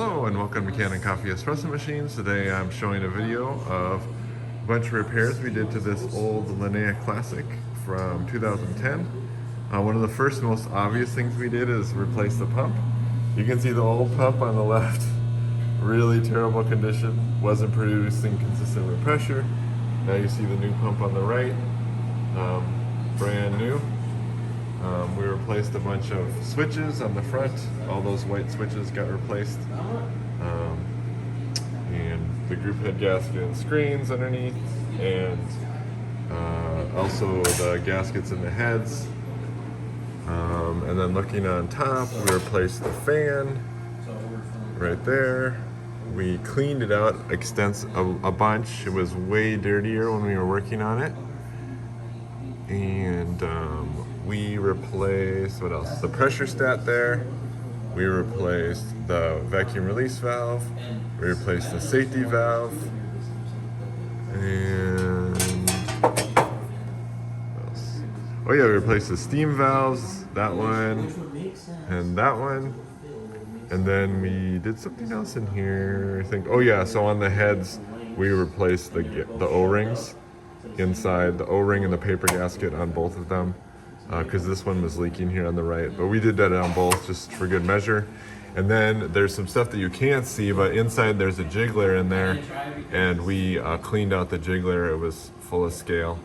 Hello and welcome to Kanen Coffee Espresso Machines. Today I'm showing a video of a bunch of repairs we did to this old Linea Classic from 2010. One of the first most obvious things we did is replace the pump. You can see the old pump on the left, really terrible condition, wasn't producing consistent pressure. Now you see the new pump on the right, brand new. We replaced a bunch of switches on the front. All those white switches got replaced. And the group head gasket and screens underneath, and also the gaskets in the heads. And then looking on top, we replaced the fan right there. We cleaned it out a bunch. It was way dirtier when we were working on it. And we replaced, what else? The pressure stat there. We replaced the vacuum release valve. We replaced the safety valve. And what else? Oh yeah, we replaced the steam valves, that one, and that one. And then we did something else in here, I think. Oh yeah, so on the heads, we replaced the O-rings inside, the O-ring and the paper gasket on both of them, because this one was leaking here on the right. But we did that on both just for good measure. And then there's some stuff that you can't see, but inside there's a jiggler in there, and we cleaned out the jiggler. It was full of scale.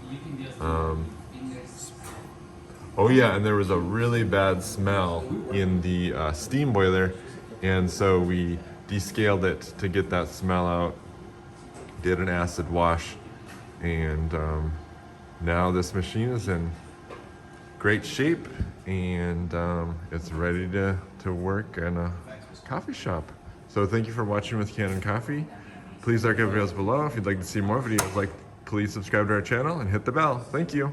Oh yeah, and there was a really bad smell in the steam boiler, and so we descaled it to get that smell out, did an acid wash, and now this machine is in great shape, and it's ready to work in a coffee shop. So thank you for watching with Kanen Coffee. Please like our videos below. If you'd like to see more videos, please subscribe to our channel and hit the bell. Thank you.